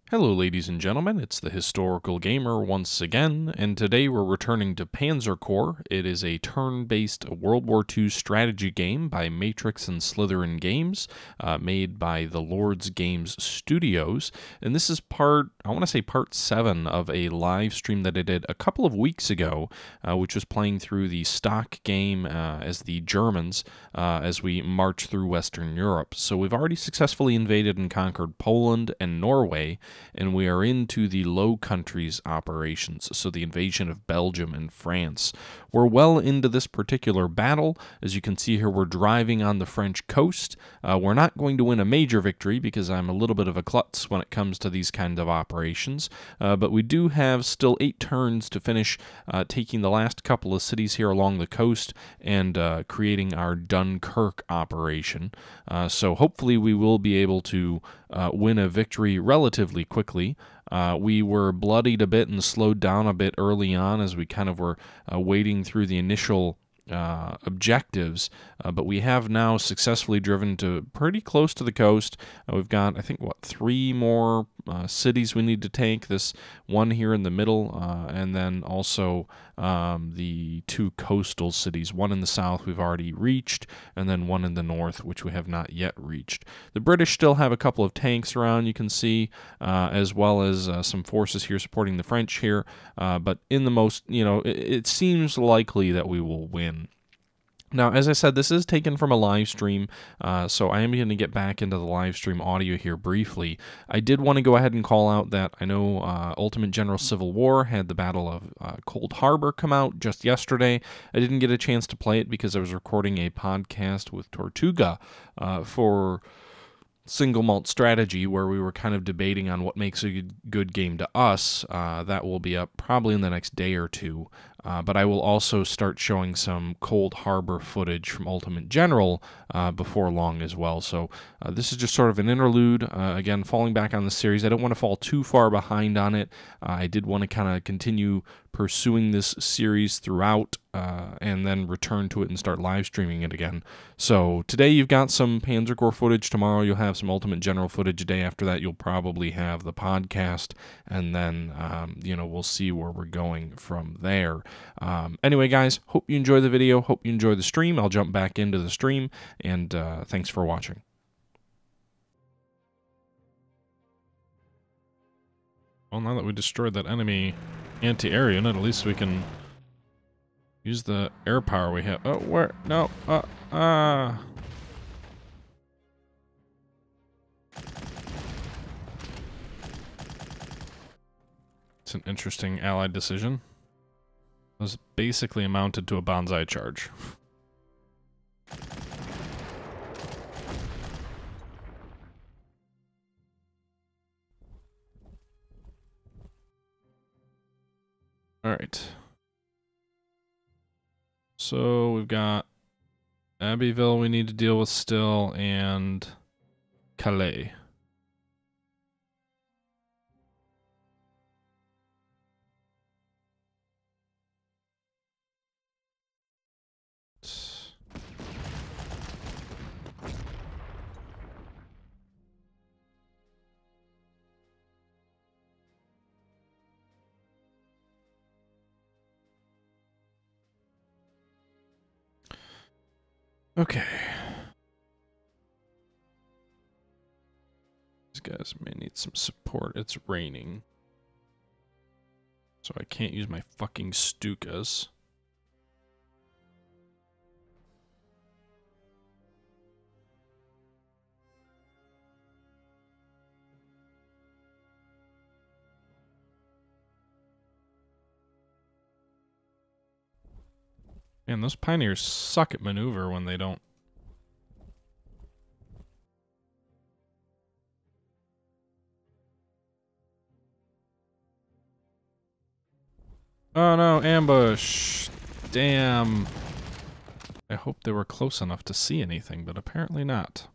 Hello ladies and gentlemen, it's the Historical Gamer once again, and today we're returning to Panzer Corps. It is a turn-based World War II strategy game by Matrix and Slitherine Games, made by the Lords Games Studios, and this is part 7 of a live stream that I did a couple of weeks ago, which was playing through the stock game as the Germans as we march through Western Europe. So we've already successfully invaded and conquered Poland and Norway, and we are into the Low Countries operations, so the invasion of Belgium and France. We're well into this particular battle. As you can see here, we're driving on the French coast. We're not going to win a major victory because I'm a little bit of a klutz when it comes to these kind of operations, but we do have still 8 turns to finish taking the last couple of cities here along the coast and creating our Dunkirk operation. So hopefully we will be able to win a victory relatively quickly. We were bloodied a bit and slowed down a bit early on as we kind of were wading through the initial objectives, but we have now successfully driven to pretty close to the coast. We've got, I think, 3 more cities we need to take. This one here in the middle, and then also the 2 coastal cities. One in the south we've already reached, and then one in the north, which we have not yet reached. The British still have a couple of tanks around, you can see, as well as some forces here supporting the French here, but in the most, it seems likely that we will win. Now, as I said, this is taken from a live stream, so I am going to get back into the live stream audio here briefly. I did want to go ahead and call out that I know Ultimate General Civil War had the Battle of Cold Harbor come out just yesterday. I didn't get a chance to play it because I was recording a podcast with Tortuga for Single Malt Strategy, where we were kind of debating on what makes a good game to us. That will be up probably in the next day or two. But I will also start showing some Cold Harbor footage from Ultimate General before long as well. So this is just sort of an interlude. Again, falling back on the series. I don't want to fall too far behind on it. I did want to kind of continue pursuing this series throughout and then return to it and start live streaming it again. So today you've got some Panzer Corps footage. Tomorrow you'll have some Ultimate General footage. A day after that you'll probably have the podcast, and then we'll see where we're going from there. Anyway, guys, hope you enjoy the video. Hope you enjoy the stream. I'll jump back into the stream, and thanks for watching. Well, now that we destroyed that enemy anti-air unit, at least we can use the air power we have. Oh, where? No. It's an interesting allied decision. It was basically amounted to a bonsai charge. Alright. So we've got Abbeville we need to deal with still, and Calais. Okay. These guys may need some support. It's raining, so I can't use my fucking Stukas. Man, those Pioneers suck at maneuver when they don't. Oh no, ambush! Damn. I hope they were close enough to see anything, but apparently not.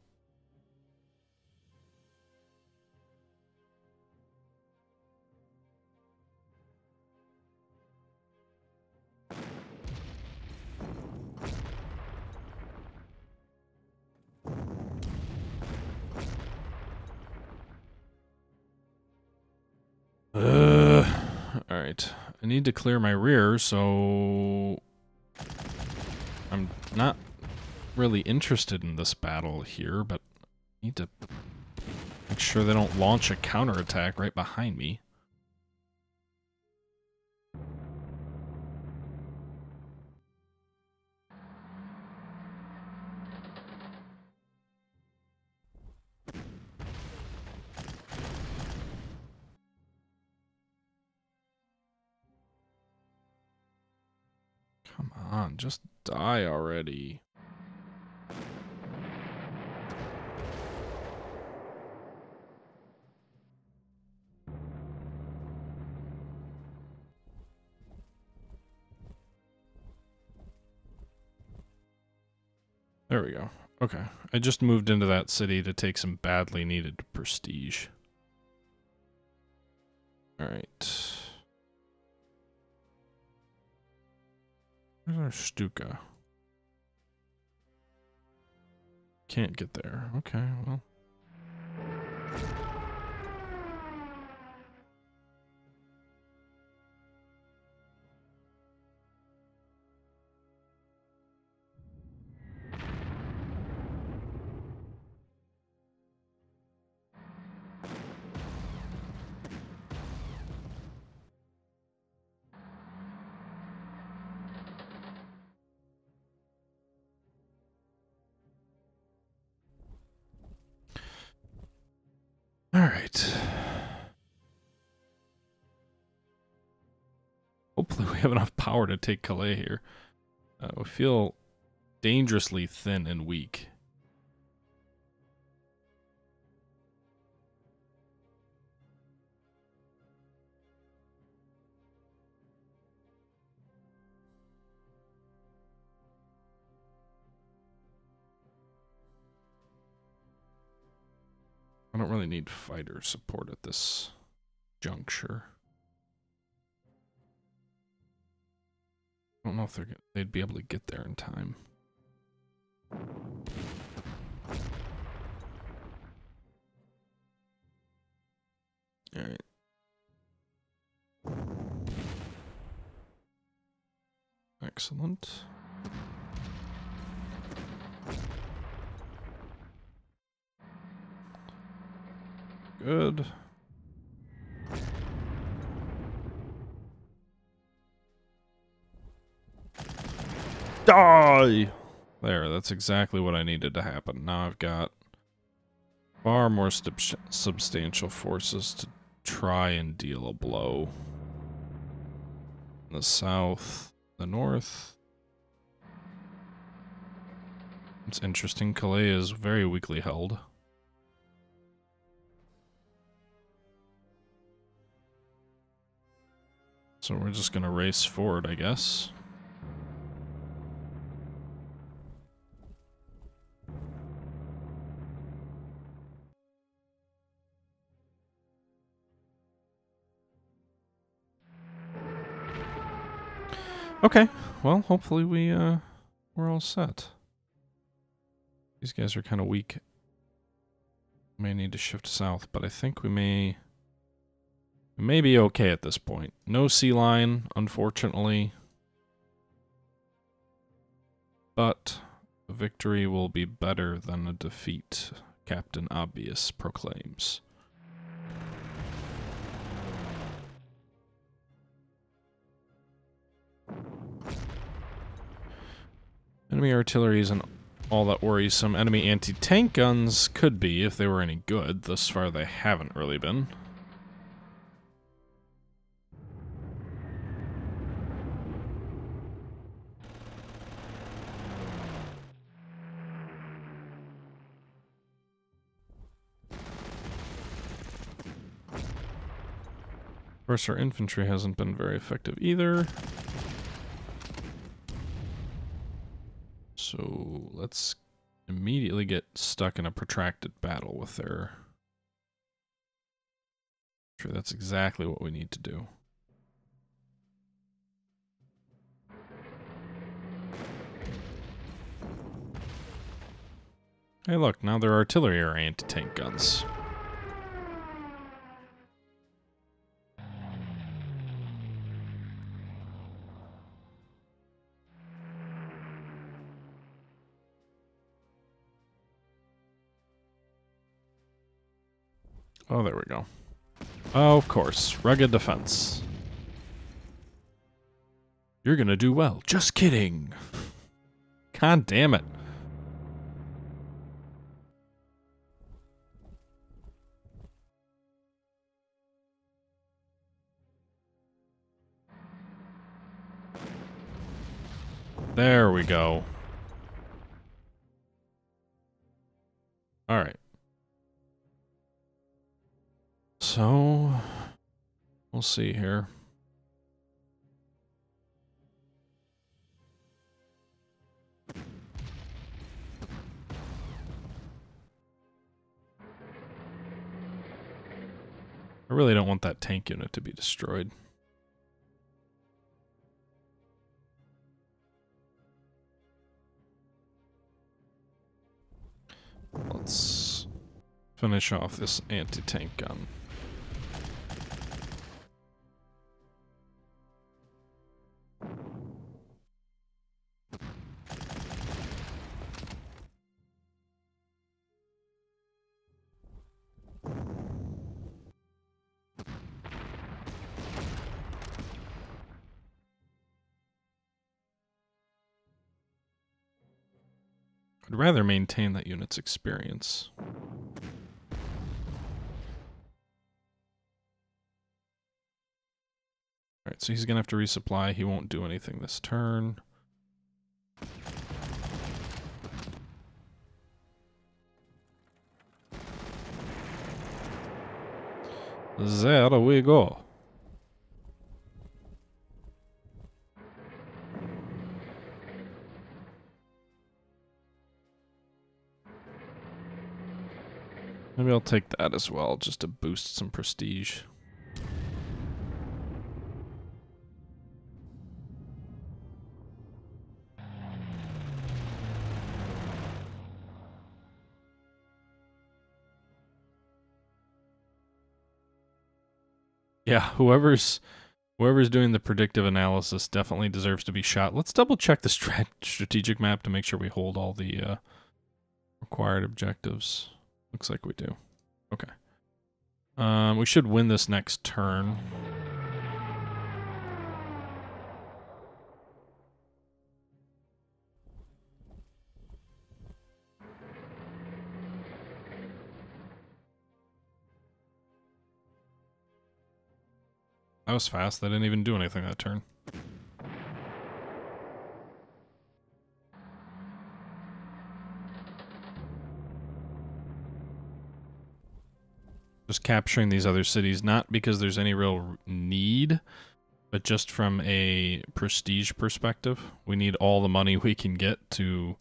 Alright. I need to clear my rear, so I'm not really interested in this battle here, but I need to make sure they don't launch a counterattack right behind me. Come on, just die already. There we go. Okay. I just moved into that city to take some badly needed prestige. Alright. Where's our Stuka? Can't get there. Okay, well. Alright. Hopefully we have enough power to take Calais here. We feel dangerously thin and weak. I don't really need fighter support at this juncture. I don't know if they'd be able to get there in time. All right. Excellent. Good. Die! There, that's exactly what I needed to happen. Now I've got far more substantial forces to try and deal a blow. In the south, the north. It's interesting, Calais is very weakly held. So we're just gonna race forward, I guess. Okay, well, hopefully we're all set. These guys are kind of weak. May need to shift south, but I think we may be okay at this point. No sea line, unfortunately. But a victory will be better than a defeat, Captain Obvious proclaims. Enemy artillery isn't all that worrisome. Enemy anti-tank guns could be if they were any good. Thus far they haven't really been. Of course, our infantry hasn't been very effective either. So let's immediately get stuck in a protracted battle with their... Sure, that's exactly what we need to do. Hey look, now their artillery are anti-tank guns. Oh, there we go. Oh, of course. Rugged defense. You're gonna do well. Just kidding. God damn it. There we go. Alright. So, we'll see here. I really don't want that tank unit to be destroyed. Let's finish off this anti-tank gun. I'd rather maintain that unit's experience. Alright, so he's gonna have to resupply. He won't do anything this turn. There we go. Maybe I'll take that as well, just to boost some prestige. Yeah, whoever's doing the predictive analysis definitely deserves to be shot. Let's double check the strategic map to make sure we hold all the required objectives. Looks like we do. Okay. We should win this next turn. That was fast. They didn't even do anything that turn. Just capturing these other cities, not because there's any real need, but just from a prestige perspective. We need all the money we can get to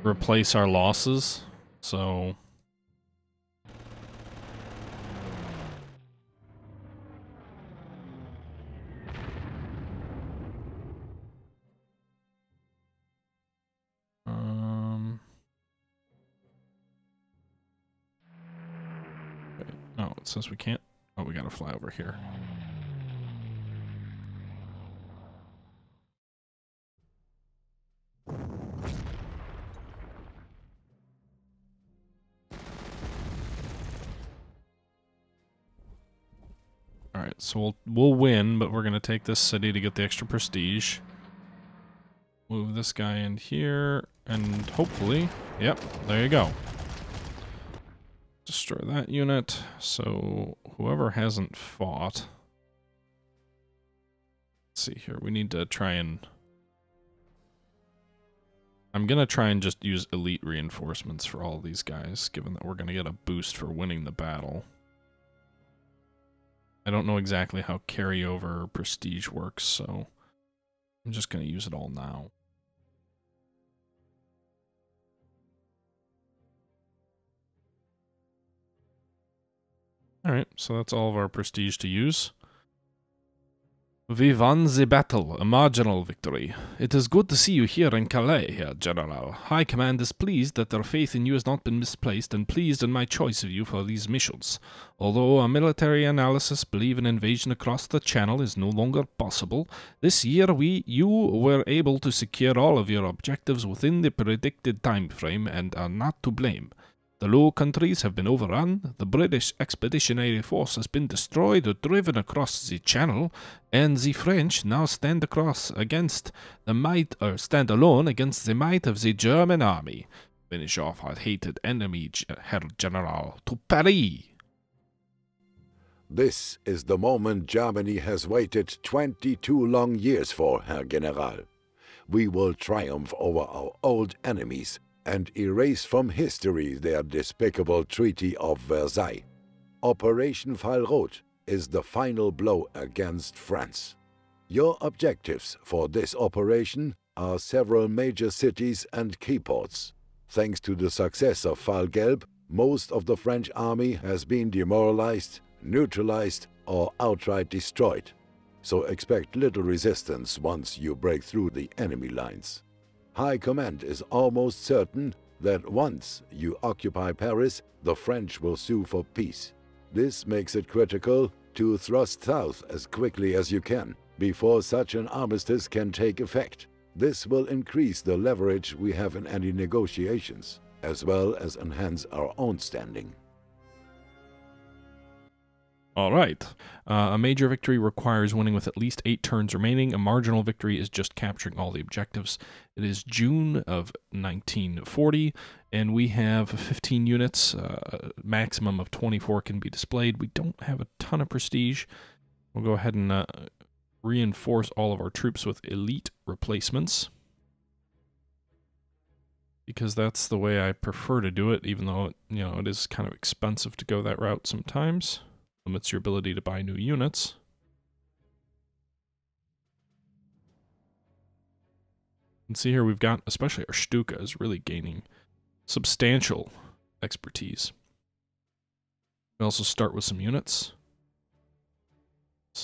replace our losses, so... Oh, it says we can't. Oh, we gotta fly over here. Alright, so we'll win, but we're gonna take this city to get the extra prestige. Move this guy in here, and hopefully... Yep, there you go. Destroy that unit, so whoever hasn't fought... Let's see here, we need to try and... I'm gonna try and just use elite reinforcements for all these guys, given that we're gonna get a boost for winning the battle. I don't know exactly how carryover prestige works, so I'm just gonna use it all now. Alright, so that's all of our prestige to use. We won the battle, a marginal victory. It is good to see you here in Calais, Herr General. High Command is pleased that their faith in you has not been misplaced, and pleased in my choice of you for these missions. Although our military analysis believe an invasion across the Channel is no longer possible, this year you were able to secure all of your objectives within the predicted time frame and are not to blame. The Low Countries have been overrun, the British Expeditionary Force has been destroyed or driven across the Channel, and the French now stand stand alone against the might of the German army. Finish off our hated enemy, Herr General, to Paris. This is the moment Germany has waited 22 long years for, Herr General. We will triumph over our old enemies and erase from history their despicable Treaty of Versailles. Operation Fall Rot is the final blow against France. Your objectives for this operation are several major cities and key ports. Thanks to the success of Fall Gelb, most of the French army has been demoralized, neutralized, or outright destroyed. So expect little resistance once you break through the enemy lines. High Command is almost certain that once you occupy Paris, the French will sue for peace. This makes it critical to thrust south as quickly as you can, before such an armistice can take effect. This will increase the leverage we have in any negotiations, as well as enhance our own standing. All right. A major victory requires winning with at least 8 turns remaining. A marginal victory is just capturing all the objectives. It is June of 1940, and we have 15 units. Maximum of 24 can be displayed. We don't have a ton of prestige. We'll go ahead and reinforce all of our troops with elite replacements, because that's the way I prefer to do it, even though, it is kind of expensive to go that route sometimes. Limits your ability to buy new units. You can see here we've got, especially our Stuka is really gaining substantial expertise. We also start with some units.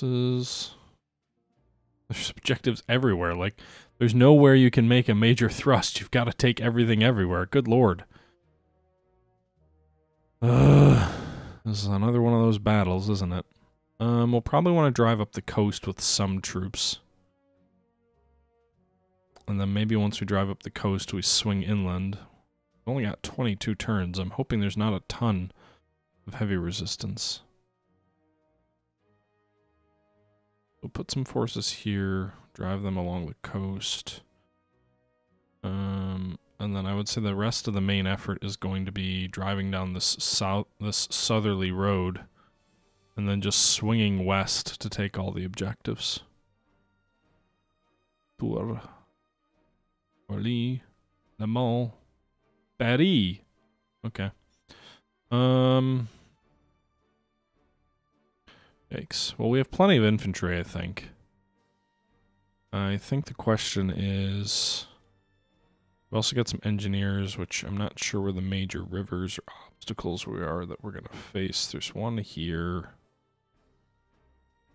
There's objectives everywhere. Like, there's nowhere you can make a major thrust. You've got to take everything everywhere. Good lord. This is another one of those battles, isn't it? We'll probably want to drive up the coast with some troops. And then maybe once we drive up the coast, we swing inland. We've only got 22 turns. I'm hoping there's not a ton of heavy resistance. We'll put some forces here, drive them along the coast. And then I would say the rest of the main effort is going to be driving down this southerly road, and then just swinging west to take all the objectives. Tours, Orly, Le Mans, Paris. Okay. Yikes. Well, we have plenty of infantry, I think. I think the question is... We also got some engineers, which I'm not sure where the major rivers or obstacles we are that we're going to face. There's one here.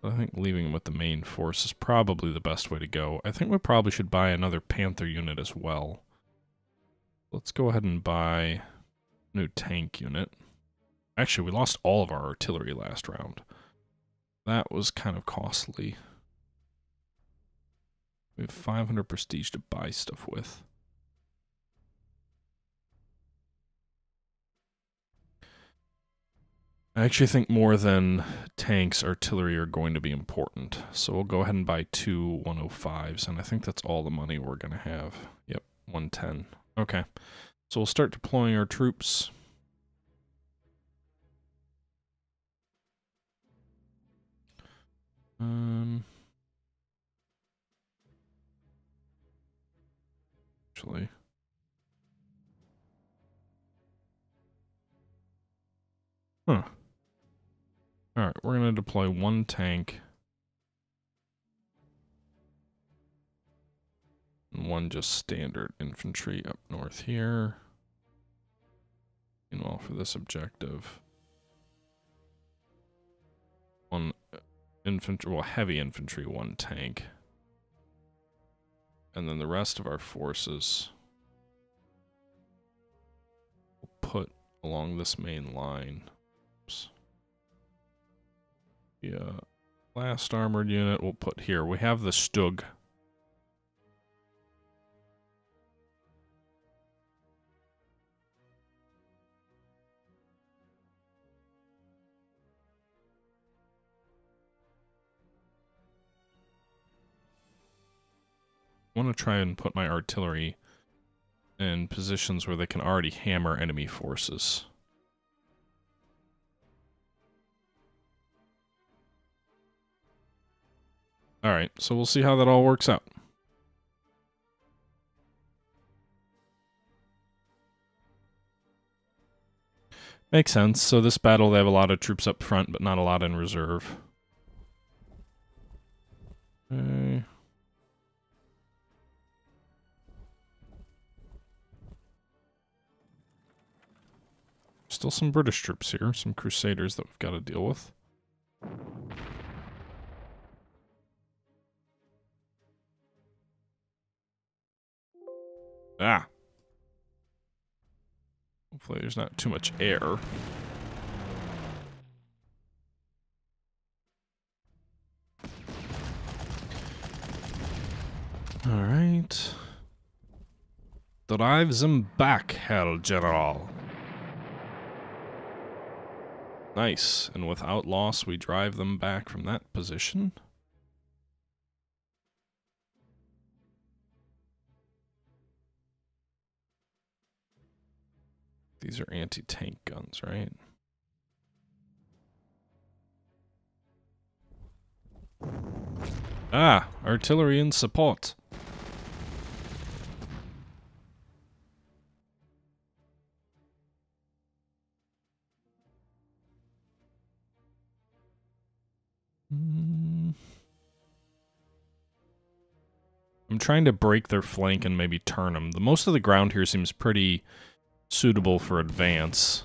I think leaving them with the main force is probably the best way to go. I think we probably should buy another Panther unit as well. Let's go ahead and buy a new tank unit. Actually, we lost all of our artillery last round. That was kind of costly. We have 500 prestige to buy stuff with. I actually think more than tanks, artillery are going to be important. So we'll go ahead and buy 2 105s, and I think that's all the money we're going to have. Yep, 110. Okay, so we'll start deploying our troops. Actually... Huh. Alright, we're going to deploy 1 tank. And 1 just standard infantry up north here. Meanwhile, for this objective, 1 infantry, well, heavy infantry, 1 tank. And then the rest of our forces we'll put along this main line. Oops. Yeah, last armored unit we'll put here. We have the Stug. I want to try and put my artillery in positions where they can already hammer enemy forces. Alright, so we'll see how that all works out. Makes sense. So this battle, they have a lot of troops up front, but not a lot in reserve. Okay. Still some British troops here, some Crusaders that we've got to deal with. Ah! Hopefully there's not too much air. Alright. Drive them back, Herr General. Nice. And without loss, we drive them back from that position. These are anti-tank guns, right? Ah, artillery in support. I'm trying to break their flank and maybe turn them. Most of the ground here seems pretty suitable for advance.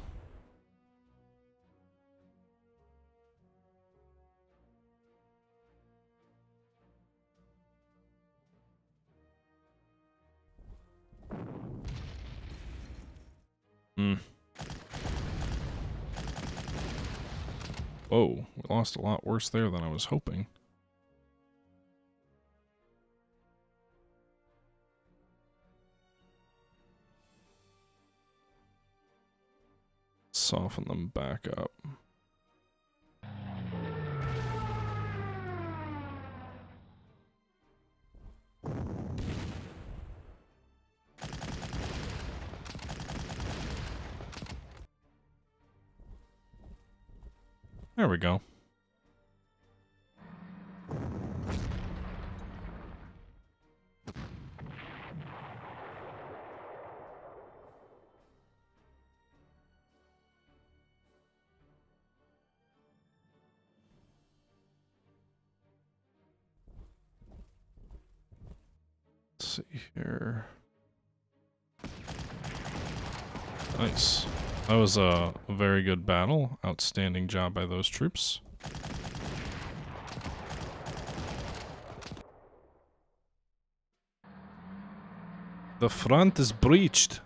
Whoa, we lost a lot worse there than I was hoping. Soften them back up. There we go. Let's see here. Nice. That was a very good battle. Outstanding job by those troops. The front is breached.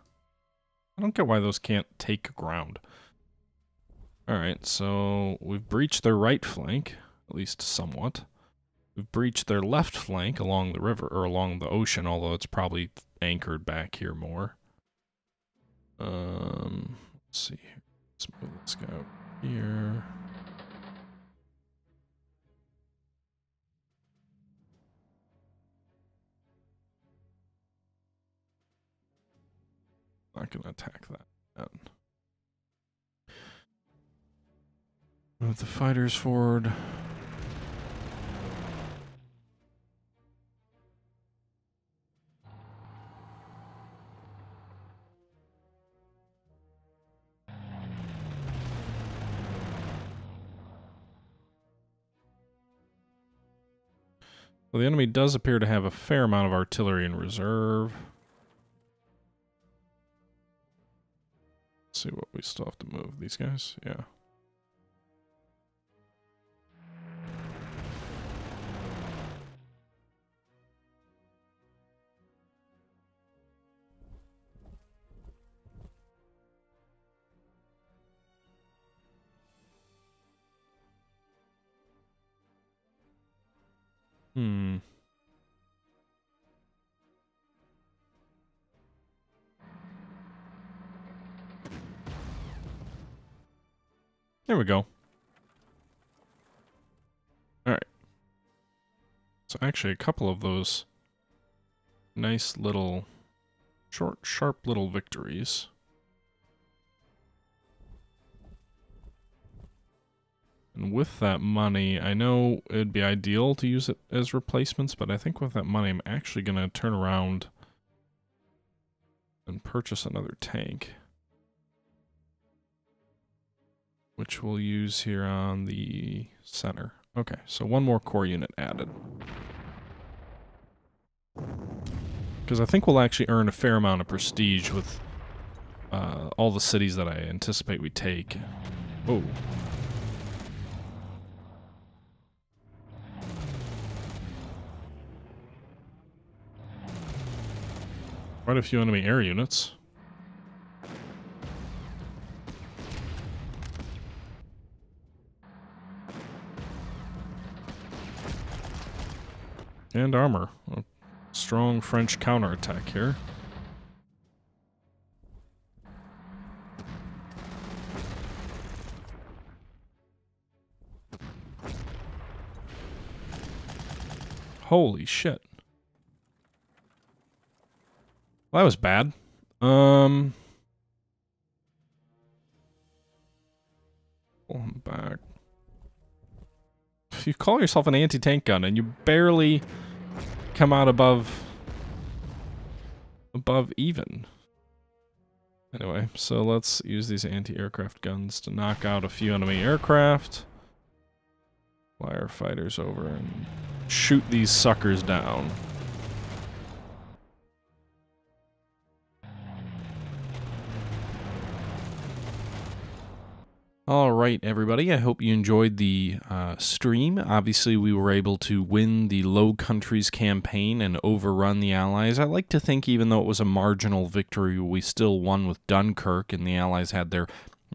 I don't get why those can't take ground. Alright, so we've breached their right flank, at least somewhat. We've breached their left flank along the river, or along the ocean, although it's probably anchored back here more. Let's see here. Let's move this guy out here. Not gonna attack that yet. Move the fighters forward. Well, the enemy does appear to have a fair amount of artillery in reserve. Let's see what we still have to move. These guys? Yeah. There we go. Alright. So actually a couple of those nice little, short, sharp little victories. And with that money, I know it'd be ideal to use it as replacements, but I think with that money, I'm actually going to turn around and purchase another tank, which we'll use here on the center. Okay, so one more core unit added. Because I think we'll actually earn a fair amount of prestige with all the cities that I anticipate we take. Oh. Quite a few enemy air units. And armor. A strong French counterattack here. Holy shit. Well, that was bad. Pull him back. If you call yourself an anti-tank gun and you barely come out above even. Anyway, so let's use these anti-aircraft guns to knock out a few enemy aircraft. Fly our fighters over and shoot these suckers down. Alright everybody, I hope you enjoyed the stream. Obviously we were able to win the Low Countries campaign and overrun the Allies. I like to think even though it was a marginal victory, we still won with Dunkirk, and the Allies had their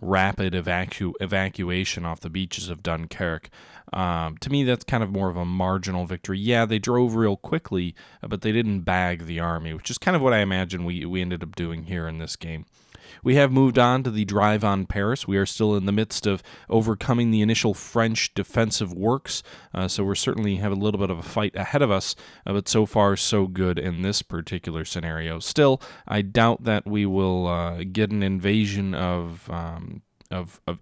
rapid evacuation off the beaches of Dunkirk. To me that's kind of more of a marginal victory. Yeah, they drove real quickly, but they didn't bag the army, which is kind of what I imagine we ended up doing here in this game. We have moved on to the drive on Paris. We are still in the midst of overcoming the initial French defensive works, so we're certainly have a little bit of a fight ahead of us, but so far so good in this particular scenario. Still, I doubt that we will get an invasion of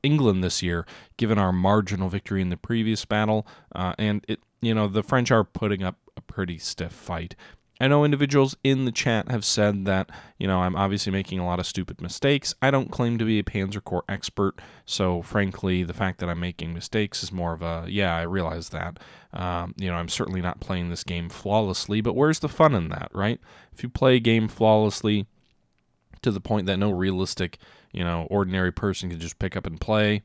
England this year, given our marginal victory in the previous battle, and the French are putting up a pretty stiff fight. I know individuals in the chat have said that, I'm obviously making a lot of stupid mistakes. I don't claim to be a Panzer Corps expert, so frankly, the fact that I'm making mistakes is more of a, yeah, I realize that. I'm certainly not playing this game flawlessly, but where's the fun in that, right? If you play a game flawlessly to the point that no realistic, ordinary person can just pick up and play,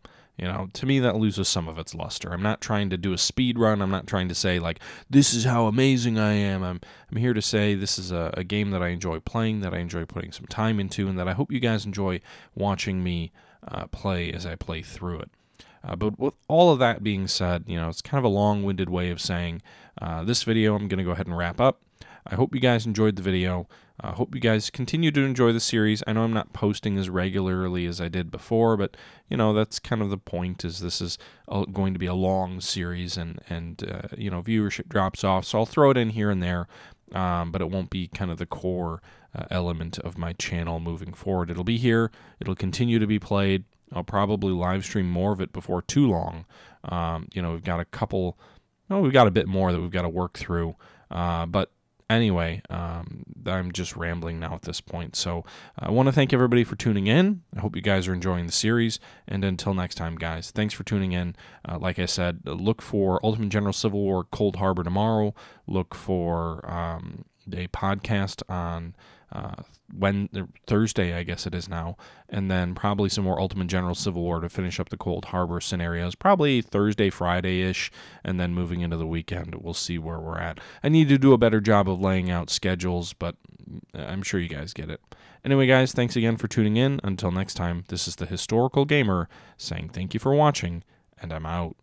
to me that loses some of its luster. I'm not trying to do a speed run. I'm not trying to say, like, this is how amazing I am. I'm here to say this is a game that I enjoy playing, that I enjoy putting some time into, and that I hope you guys enjoy watching me play as I play through it. But with all of that being said, it's kind of a long-winded way of saying this video I'm going to go ahead and wrap up. I hope you guys enjoyed the video. I hope you guys continue to enjoy the series. I know I'm not posting as regularly as I did before, but, that's kind of the point, is this is going to be a long series, and viewership drops off, so I'll throw it in here and there, but it won't be kind of the core element of my channel moving forward. It'll be here. It'll continue to be played. I'll probably live stream more of it before too long. We've got we've got a bit more that we've got to work through, but anyway, I'm just rambling now at this point. So I want to thank everybody for tuning in. I hope you guys are enjoying the series. And until next time, guys, thanks for tuning in. Like I said, look for Ultimate General Civil War Cold Harbor tomorrow. Look for a podcast on Thursday, I guess it is now, and then probably some more Ultimate General Civil War to finish up the Cold Harbor scenarios, probably Thursday, Friday-ish, and then moving into the weekend, we'll see where we're at. I need to do a better job of laying out schedules, but I'm sure you guys get it. Anyway, guys, thanks again for tuning in. Until next time, this is the Historical Gamer saying thank you for watching, and I'm out.